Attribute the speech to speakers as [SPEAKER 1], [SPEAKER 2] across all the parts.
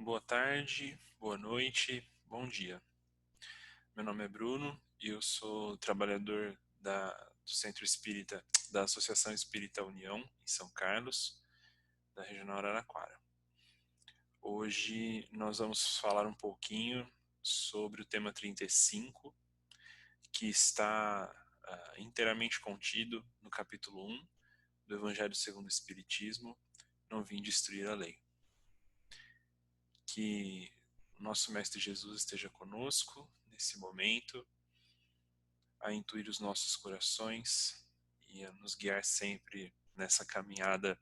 [SPEAKER 1] Boa tarde, boa noite, bom dia. Meu nome é Bruno e eu sou trabalhador do Centro Espírita da Associação Espírita União, em São Carlos, da Regional Araraquara. Hoje nós vamos falar um pouquinho sobre o tema 35, que está inteiramente contido no capítulo 1 do Evangelho segundo o Espiritismo, Não Vim Destruir a Lei. Que nosso Mestre Jesus esteja conosco nesse momento, a intuir os nossos corações e a nos guiar sempre nessa caminhada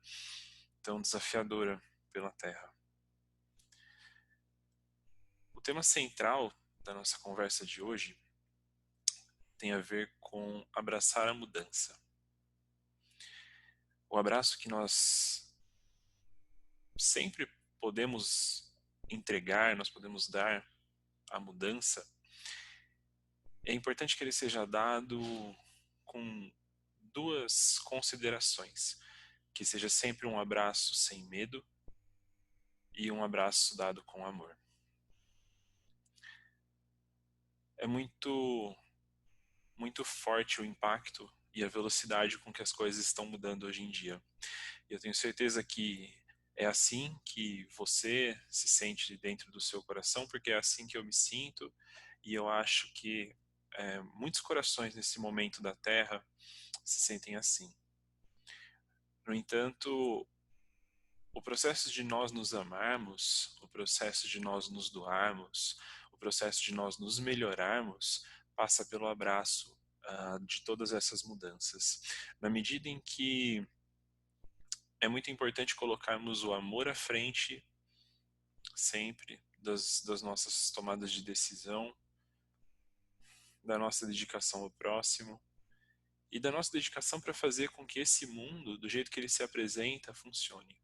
[SPEAKER 1] tão desafiadora pela Terra. O tema central da nossa conversa de hoje tem a ver com abraçar a mudança. O abraço que nós sempre podemos entregar, nós podemos dar à mudança, é importante que ele seja dado com duas considerações: que seja sempre um abraço sem medo e um abraço dado com amor. É muito forte o impacto e a velocidade com que as coisas estão mudando hoje em dia. E eu tenho certeza que é assim que você se sente dentro do seu coração, porque é assim que eu me sinto, e eu acho que muitos corações nesse momento da Terra se sentem assim. No entanto, o processo de nós nos amarmos, o processo de nós nos doarmos, o processo de nós nos melhorarmos, passa pelo abraço de todas essas mudanças. Na medida em que é muito importante colocarmos o amor à frente, sempre, das nossas tomadas de decisão, da nossa dedicação ao próximo e da nossa dedicação para fazer com que esse mundo, do jeito que ele se apresenta, funcione.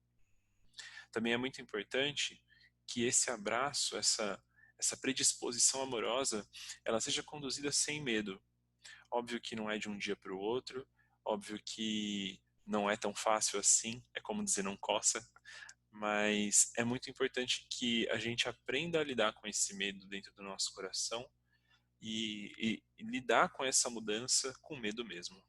[SPEAKER 1] Também é muito importante que esse abraço, essa predisposição amorosa, ela seja conduzida sem medo. Óbvio que não é de um dia para o outro, óbvio que não é tão fácil assim, é como dizer não coça, mas é muito importante que a gente aprenda a lidar com esse medo dentro do nosso coração e lidar com essa mudança com medo mesmo.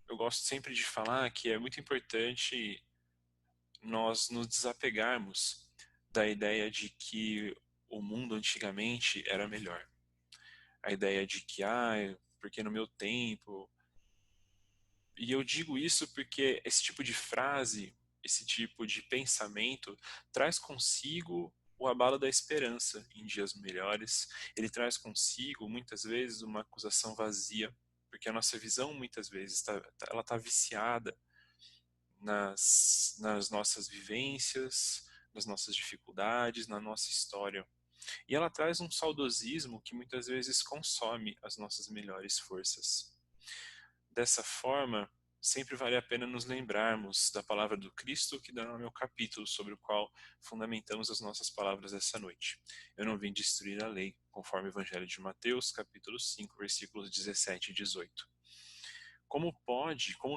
[SPEAKER 1] Eu gosto sempre de falar que é muito importante nós nos desapegarmos da ideia de que o mundo antigamente era melhor. A ideia de que, porque no meu tempo... E eu digo isso porque esse tipo de frase, esse tipo de pensamento traz consigo o abalo da esperança em dias melhores. Ele traz consigo, muitas vezes, uma acusação vazia, porque a nossa visão, muitas vezes, ela está viciada nas nossas vivências, nas nossas dificuldades, na nossa história. E ela traz um saudosismo que muitas vezes consome as nossas melhores forças. Dessa forma, sempre vale a pena nos lembrarmos da palavra do Cristo que dá nome ao capítulo sobre o qual fundamentamos as nossas palavras essa noite. Eu não vim destruir a lei, conforme o Evangelho de Mateus, capítulo 5, versículos 17 e 18. Como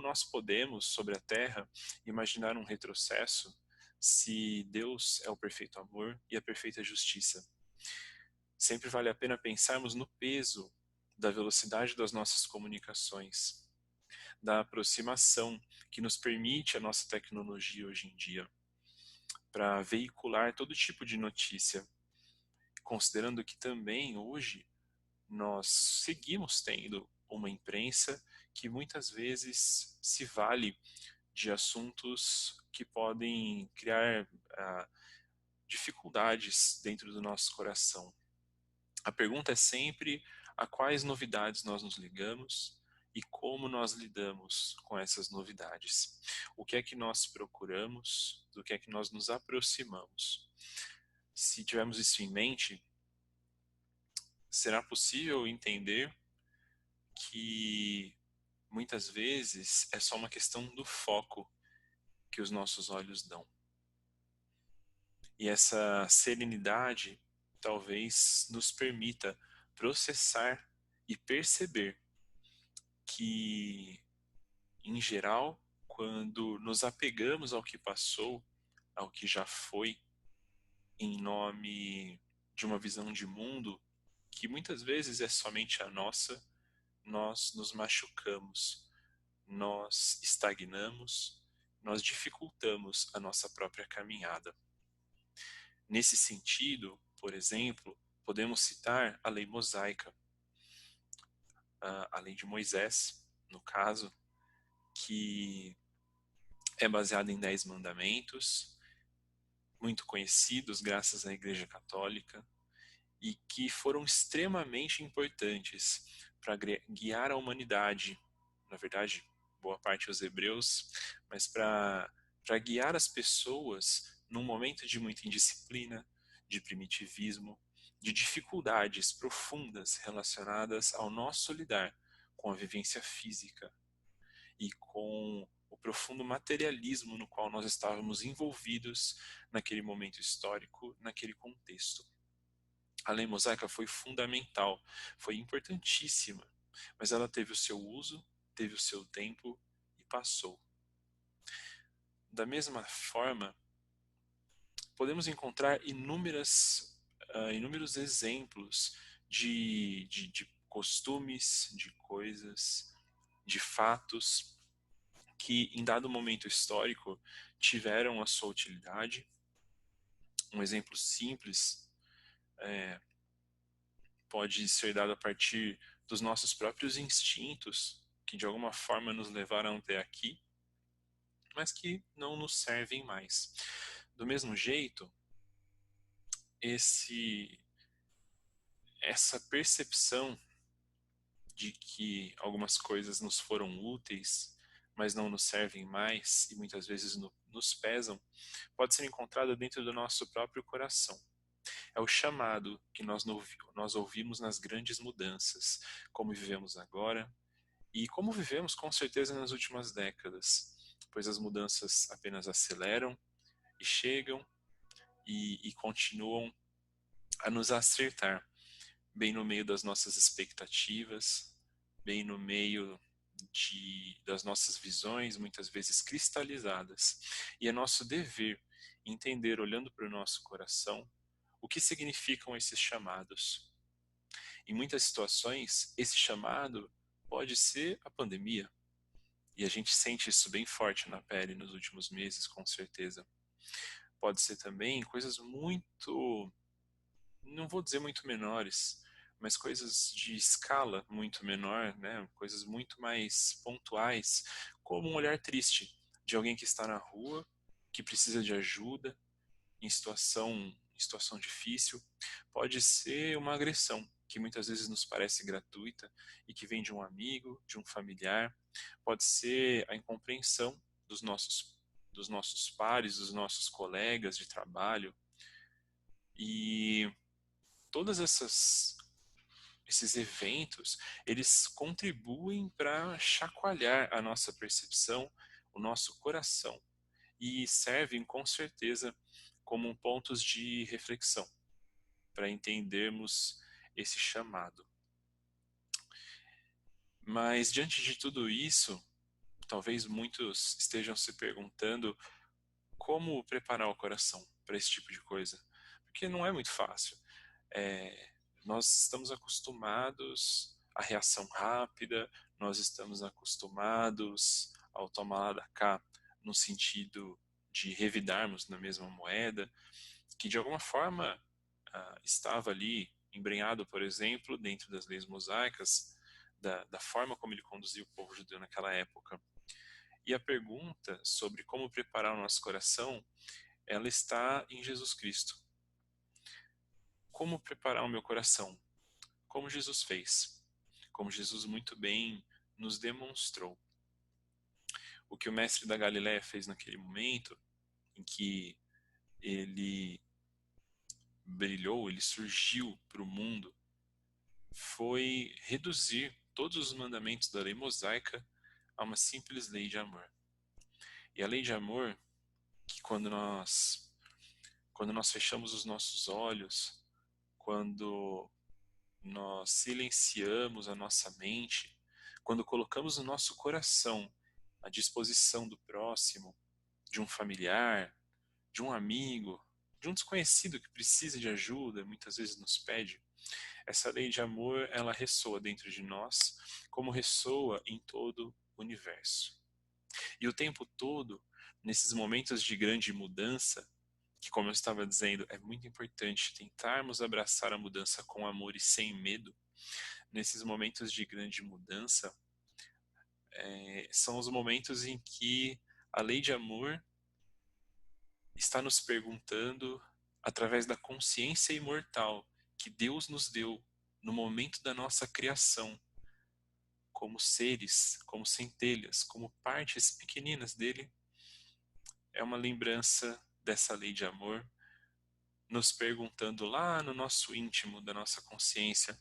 [SPEAKER 1] nós podemos, sobre a terra, imaginar um retrocesso se Deus é o perfeito amor e a perfeita justiça? Sempre vale a pena pensarmos no peso da velocidade das nossas comunicações, da aproximação que nos permite a nossa tecnologia hoje em dia, para veicular todo tipo de notícia, considerando que também hoje nós seguimos tendo uma imprensa que muitas vezes se vale de assuntos que podem criar dificuldades dentro do nosso coração. A pergunta é sempre a quais novidades nós nos ligamos e como nós lidamos com essas novidades. O que é que nós procuramos, do que é que nós nos aproximamos. Se tivermos isso em mente, será possível entender que muitas vezes é só uma questão do foco que os nossos olhos dão. E essa serenidade talvez nos permita processar e perceber que, em geral, quando nos apegamos ao que passou, ao que já foi, em nome de uma visão de mundo que muitas vezes é somente a nossa, nós nos machucamos, nós estagnamos, nós dificultamos a nossa própria caminhada. Nesse sentido, por exemplo, podemos citar a lei mosaica, a lei de Moisés, no caso, que é baseada em 10 mandamentos, muito conhecidos graças à Igreja Católica, e que foram extremamente importantes para guiar a humanidade, na verdade, boa parte os hebreus, mas para guiar as pessoas num momento de muita indisciplina, de primitivismo, de dificuldades profundas relacionadas ao nosso lidar com a vivência física e com o profundo materialismo no qual nós estávamos envolvidos naquele momento histórico, naquele contexto. A lei mosaica foi fundamental, foi importantíssima, mas ela teve o seu uso, teve o seu tempo e passou. Da mesma forma, podemos encontrar inúmeros exemplos de costumes, de coisas, de fatos que em dado momento histórico tiveram a sua utilidade. Um exemplo simples pode ser dado a partir dos nossos próprios instintos, que de alguma forma nos levaram até aqui, mas que não nos servem mais. Do mesmo jeito, essa percepção de que algumas coisas nos foram úteis, mas não nos servem mais e muitas vezes nos pesam, pode ser encontrada dentro do nosso próprio coração. É o chamado que nós ouvimos nas grandes mudanças, como vivemos agora e como vivemos com certeza nas últimas décadas, pois as mudanças apenas aceleram e chegam e continuam a nos acertar, bem no meio das nossas expectativas, bem no meio das nossas visões, muitas vezes cristalizadas. E é nosso dever entender, olhando para o nosso coração, o que significam esses chamados. Em muitas situações, esse chamado pode ser a pandemia, e a gente sente isso bem forte na pele nos últimos meses, com certeza. Pode ser também coisas muito, não vou dizer muito menores, mas coisas de escala muito menor, né? Coisas muito mais pontuais, como um olhar triste de alguém que está na rua, que precisa de ajuda, em situação difícil. Pode ser uma agressão, que muitas vezes nos parece gratuita e que vem de um amigo, de um familiar. Pode ser a incompreensão dos nossos pares, dos nossos colegas de trabalho. E todas esses eventos, eles contribuem para chacoalhar a nossa percepção, o nosso coração, e servem com certeza como pontos de reflexão para entendermos esse chamado. Mas diante de tudo isso, talvez muitos estejam se perguntando como preparar o coração para esse tipo de coisa, porque não é muito fácil. Nós estamos acostumados à reação rápida, nós estamos acostumados ao tomar lá da cá, no sentido de revidarmos na mesma moeda, que de alguma forma estava ali embrenhado, por exemplo, dentro das leis mosaicas, da forma como ele conduzia o povo judeu naquela época. E a pergunta sobre como preparar o nosso coração, ela está em Jesus Cristo. Como preparar o meu coração? Como Jesus fez, como Jesus muito bem nos demonstrou. O que o mestre da Galileia fez naquele momento, em que ele brilhou, ele surgiu para o mundo, foi reduzir todos os mandamentos da lei mosaica a uma simples lei de amor. E a lei de amor, que quando nós fechamos os nossos olhos, quando nós silenciamos a nossa mente, quando colocamos o nosso coração à disposição do próximo, de um familiar, de um amigo, de um desconhecido que precisa de ajuda, muitas vezes nos pede, essa lei de amor, ela ressoa dentro de nós, como ressoa em todo o universo. E o tempo todo, nesses momentos de grande mudança, que, como eu estava dizendo, é muito importante tentarmos abraçar a mudança com amor e sem medo, nesses momentos de grande mudança, são os momentos em que a lei de amor está nos perguntando, através da consciência imortal que Deus nos deu no momento da nossa criação, como seres, como centelhas, como partes pequeninas dele, é uma lembrança dessa lei de amor, nos perguntando lá no nosso íntimo da nossa consciência,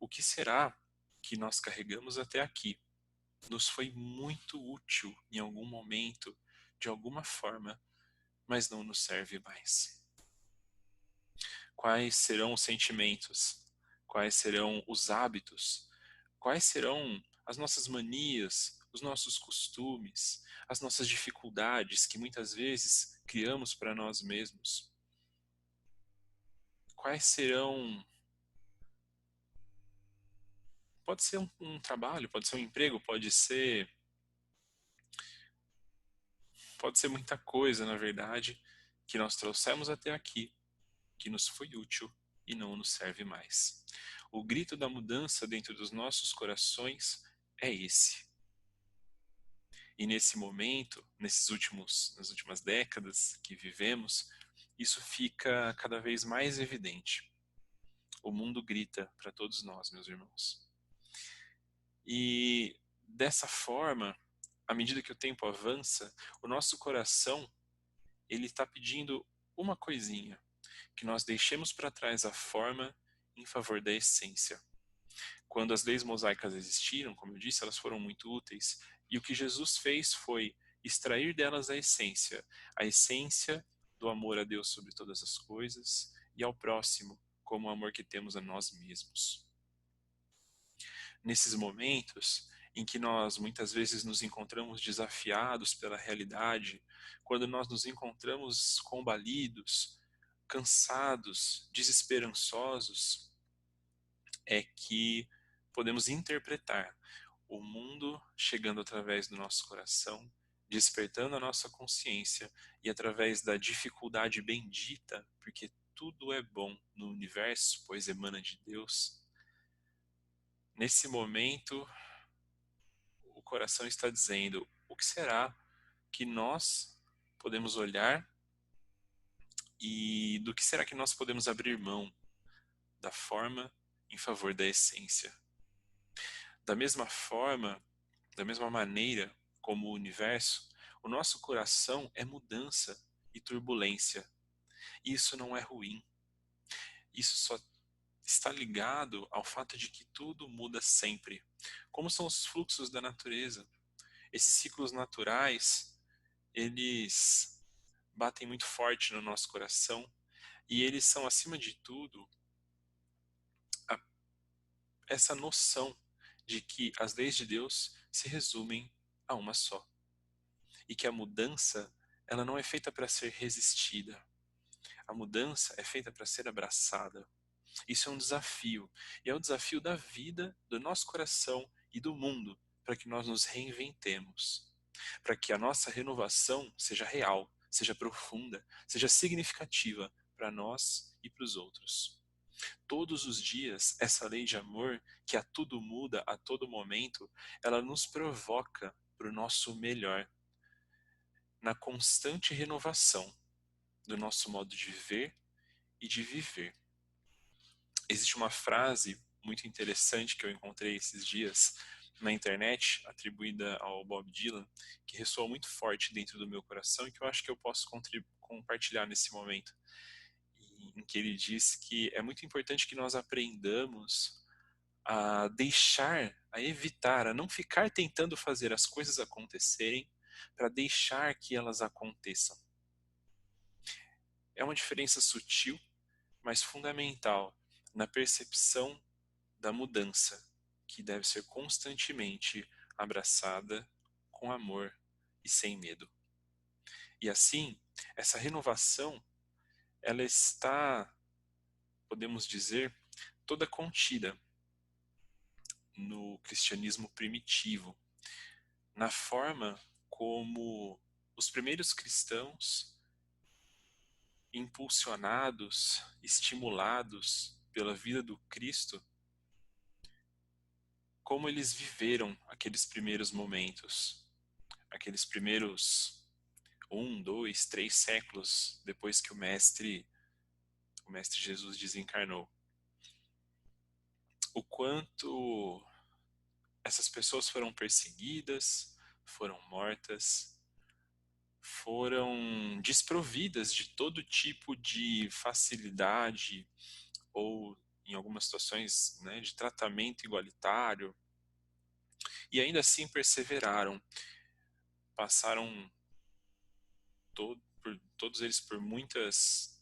[SPEAKER 1] o que será que nós carregamos até aqui? Nos foi muito útil em algum momento, de alguma forma, mas não nos serve mais. Quais serão os sentimentos? Quais serão os hábitos? Quais serão as nossas manias, os nossos costumes, as nossas dificuldades que muitas vezes criamos para nós mesmos? Quais serão. Pode ser um trabalho, pode ser um emprego, pode ser muita coisa, na verdade, que nós trouxemos até aqui, que nos foi útil e não nos serve mais. O grito da mudança dentro dos nossos corações é esse. E nesse momento, nas últimas décadas que vivemos, isso fica cada vez mais evidente. O mundo grita para todos nós, meus irmãos. E dessa forma, à medida que o tempo avança, o nosso coração ele está pedindo uma coisinha, que nós deixemos para trás a forma em favor da essência. Quando as leis mosaicas existiram, como eu disse, elas foram muito úteis, e o que Jesus fez foi extrair delas a essência do amor a Deus sobre todas as coisas e ao próximo, como o amor que temos a nós mesmos. Nesses momentos em que nós muitas vezes nos encontramos desafiados pela realidade, quando nós nos encontramos combalidos, cansados, desesperançosos, é que podemos interpretar o mundo chegando através do nosso coração, despertando a nossa consciência e através da dificuldade bendita, porque tudo é bom no universo, pois emana de Deus. Nesse momento, o coração está dizendo: o que será que nós podemos olhar e do que será que nós podemos abrir mão da forma em favor da essência? Da mesma forma, da mesma maneira como o universo, o nosso coração é mudança e turbulência. E isso não é ruim. Isso só está ligado ao fato de que tudo muda sempre. Como são os fluxos da natureza? Esses ciclos naturais, eles batem muito forte no nosso coração e eles são, acima de tudo, a, essa noção de que as leis de Deus se resumem a uma só. E que a mudança, ela não é feita para ser resistida. A mudança é feita para ser abraçada. Isso é um desafio. E é o desafio da vida, do nosso coração e do mundo, para que nós nos reinventemos. Para que a nossa renovação seja real, seja profunda, seja significativa para nós e para os outros. Todos os dias, essa lei de amor, que a tudo muda, a todo momento, ela nos provoca para o nosso melhor, na constante renovação do nosso modo de ver e de viver. Existe uma frase muito interessante que eu encontrei esses dias na internet, atribuída ao Bob Dylan, que ressoa muito forte dentro do meu coração e que eu acho que eu posso compartilhar nesse momento, em que ele diz que é muito importante que nós aprendamos a deixar, a evitar, a não ficar tentando fazer as coisas acontecerem para deixar que elas aconteçam. É uma diferença sutil, mas fundamental na percepção da mudança, que deve ser constantemente abraçada com amor e sem medo. E assim, essa renovação, ela está, podemos dizer, toda contida no cristianismo primitivo, na forma como os primeiros cristãos, impulsionados, estimulados pela vida do Cristo, como eles viveram aqueles primeiros momentos, aqueles primeiros 1, 2, 3 séculos depois que o Mestre Jesus desencarnou. O quanto essas pessoas foram perseguidas, foram mortas, foram desprovidas de todo tipo de facilidade ou, em algumas situações, né, de tratamento igualitário, e ainda assim perseveraram. Passaram todos eles por muitas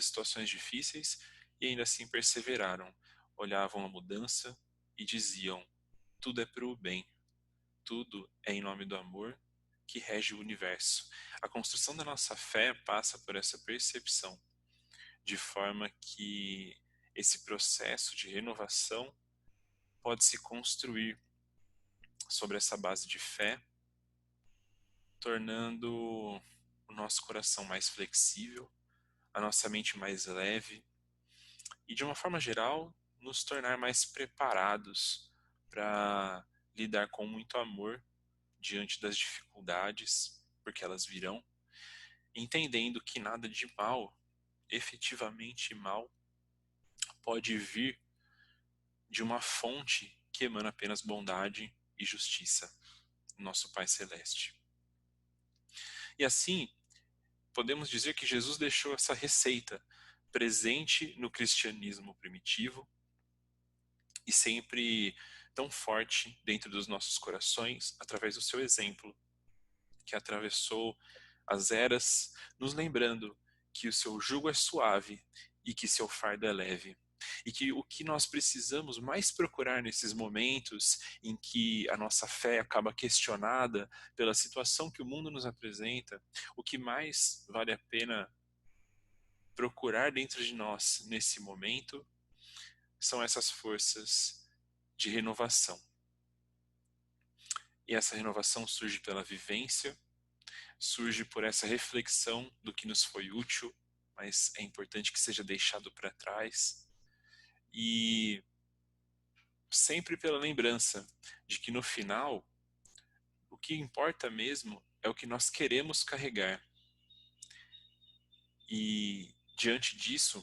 [SPEAKER 1] situações difíceis e ainda assim perseveraram. Olhavam a mudança e diziam: tudo é para o bem, tudo é em nome do amor que rege o universo. A construção da nossa fé passa por essa percepção, de forma que esse processo de renovação pode se construir sobre essa base de fé, tornando o nosso coração mais flexível, a nossa mente mais leve e, de uma forma geral, nos tornar mais preparados para lidar com muito amor diante das dificuldades, porque elas virão, entendendo que nada de mal, efetivamente mal, pode vir de uma fonte que emana apenas bondade e justiça, nosso Pai Celeste. E assim, podemos dizer que Jesus deixou essa receita presente no cristianismo primitivo e sempre tão forte dentro dos nossos corações através do seu exemplo, que atravessou as eras, nos lembrando que o seu jugo é suave e que seu fardo é leve. E que o que nós precisamos mais procurar nesses momentos em que a nossa fé acaba questionada pela situação que o mundo nos apresenta, o que mais vale a pena procurar dentro de nós nesse momento são essas forças de renovação. E essa renovação surge pela vivência, surge por essa reflexão do que nos foi útil, mas é importante que seja deixado para trás, e sempre pela lembrança de que no final o que importa mesmo é o que nós queremos carregar. E diante disso,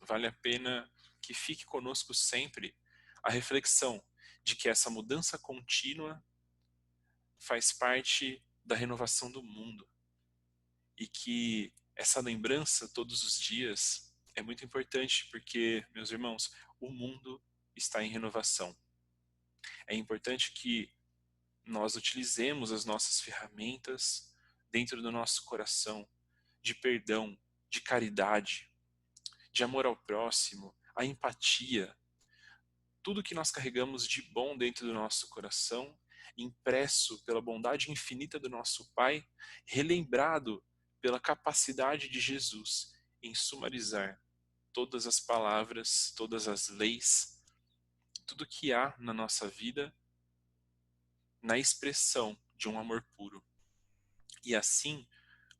[SPEAKER 1] vale a pena que fique conosco sempre a reflexão de que essa mudança contínua faz parte da renovação do mundo e que essa lembrança todos os dias é muito importante porque, meus irmãos, o mundo está em renovação. É importante que nós utilizemos as nossas ferramentas dentro do nosso coração de perdão, de caridade, de amor ao próximo, a empatia, tudo que nós carregamos de bom dentro do nosso coração, impresso pela bondade infinita do nosso Pai, relembrado pela capacidade de Jesus em sumarizar todas as palavras, todas as leis, tudo que há na nossa vida, na expressão de um amor puro. E assim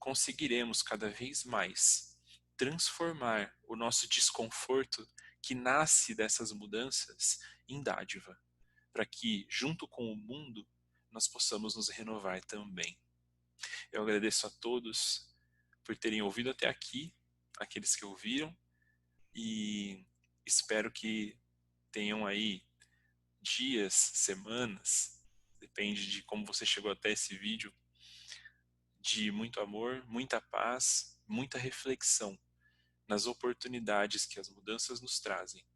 [SPEAKER 1] conseguiremos cada vez mais transformar o nosso desconforto que nasce dessas mudanças em dádiva, para que, junto com o mundo, nós possamos nos renovar também. Eu agradeço a todos por terem ouvido até aqui, aqueles que ouviram, e espero que tenham aí dias, semanas, depende de como você chegou até esse vídeo, de muito amor, muita paz, muita reflexão nas oportunidades que as mudanças nos trazem,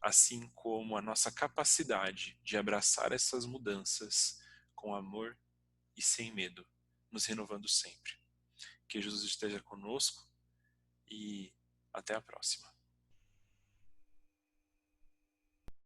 [SPEAKER 1] assim como a nossa capacidade de abraçar essas mudanças com amor e sem medo, nos renovando sempre. Que Jesus esteja conosco e até a próxima.